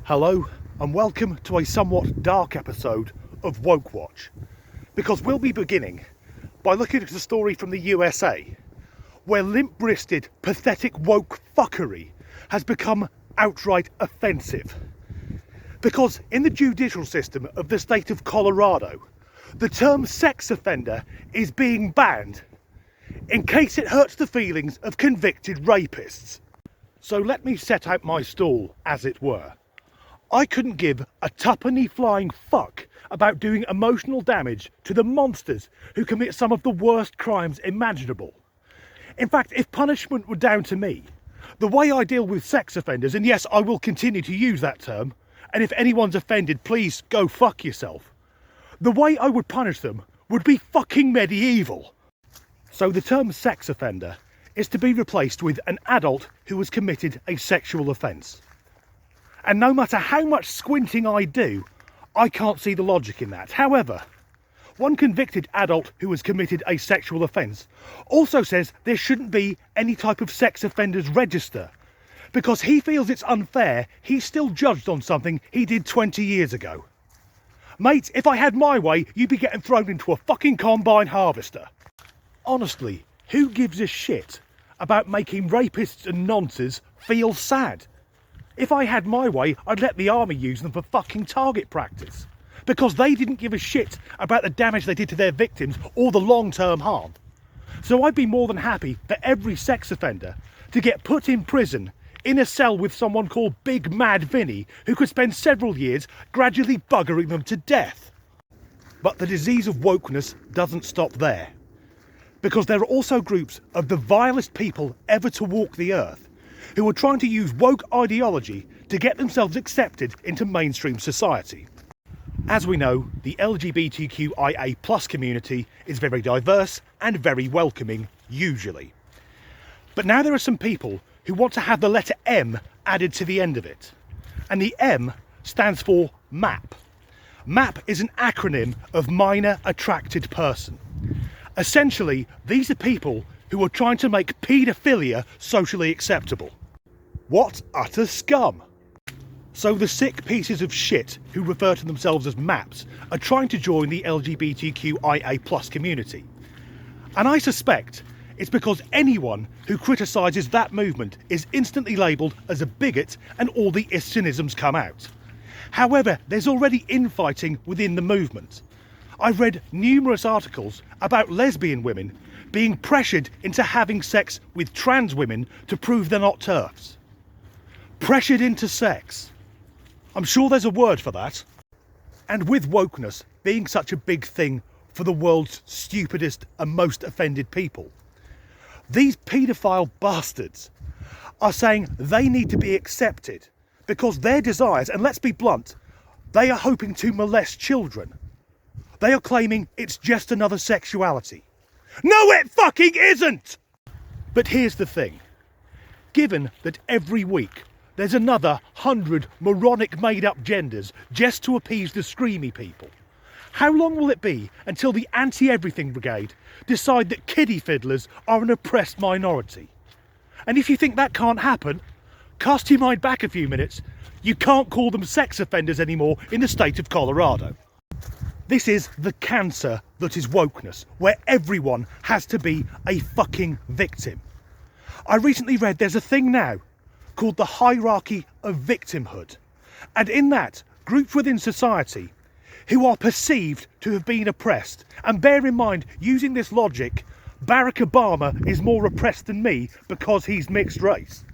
Hello and welcome to a somewhat dark episode of Woke Watch, because we'll be beginning by looking at a story from the USA where limp-wristed, pathetic woke fuckery has become outright offensive. Because in the judicial system of the state of Colorado, the term sex offender is being banned in case it hurts the feelings of convicted rapists. So let me set out my stall, as it were. I couldn't give a tuppenny flying fuck about doing emotional damage to the monsters who commit some of the worst crimes imaginable. In fact, if punishment were down to me, the way I deal with sex offenders, and yes, I will continue to use that term, and if anyone's offended, please go fuck yourself, the way I would punish them would be fucking medieval. So the term sex offender is to be replaced with an adult who has committed a sexual offence. And no matter how much squinting I do, I can't see the logic in that. However, one convicted adult who has committed a sexual offence also says there shouldn't be any type of sex offenders register, because he feels it's unfair he's still judged on something he did 20 years ago. Mate, if I had my way, you'd be getting thrown into a fucking combine harvester. Honestly, who gives a shit about making rapists and nonces feel sad? If I had my way, I'd let the army use them for fucking target practice, because they didn't give a shit about the damage they did to their victims or the long-term harm. So I'd be more than happy for every sex offender to get put in prison in a cell with someone called Big Mad Vinny, who could spend several years gradually buggering them to death. But the disease of wokeness doesn't stop there, because there are also groups of the vilest people ever to walk the earth who are trying to use woke ideology to get themselves accepted into mainstream society. As we know, the LGBTQIA+ community is very diverse and very welcoming, usually. But now there are some people who want to have the letter M added to the end of it. And the M stands for MAP. MAP is an acronym of Minor Attracted Person. Essentially, these are people who are trying to make paedophilia socially acceptable. What utter scum! So the sick pieces of shit who refer to themselves as MAPs are trying to join the LGBTQIA+ community. And I suspect it's because anyone who criticises that movement is instantly labelled as a bigot and all the cynisms come out. However, there's already infighting within the movement. I've read numerous articles about lesbian women being pressured into having sex with trans women to prove they're not TERFs. Pressured into sex. I'm sure there's a word for that. And with wokeness being such a big thing for the world's stupidest and most offended people, these paedophile bastards are saying they need to be accepted because their desires, and let's be blunt, they are hoping to molest children. They are claiming it's just another sexuality. No, it fucking isn't! But here's the thing. Given that every week there's another 100 moronic made-up genders just to appease the screamy people, how long will it be until the anti-everything brigade decide that kiddie fiddlers are an oppressed minority? And if you think that can't happen, cast your mind back a few minutes. You can't call them sex offenders anymore in the state of Colorado. This is the cancer that is wokeness, where everyone has to be a fucking victim. I recently read there's a thing now called the hierarchy of victimhood. And in that, groups within society who are perceived to have been oppressed, and bear in mind, using this logic, Barack Obama is more oppressed than me because he's mixed race.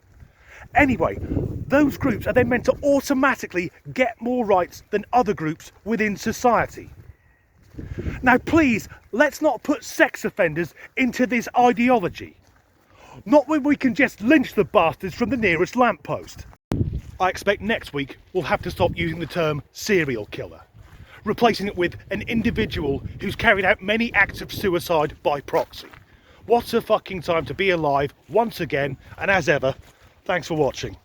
Anyway, those groups are then meant to automatically get more rights than other groups within society. Now please, let's not put sex offenders into this ideology. Not when we can just lynch the bastards from the nearest lamppost. I expect next week we'll have to stop using the term serial killer, replacing it with an individual who's carried out many acts of suicide by proxy. What a fucking time to be alive once again, and as ever, thanks for watching.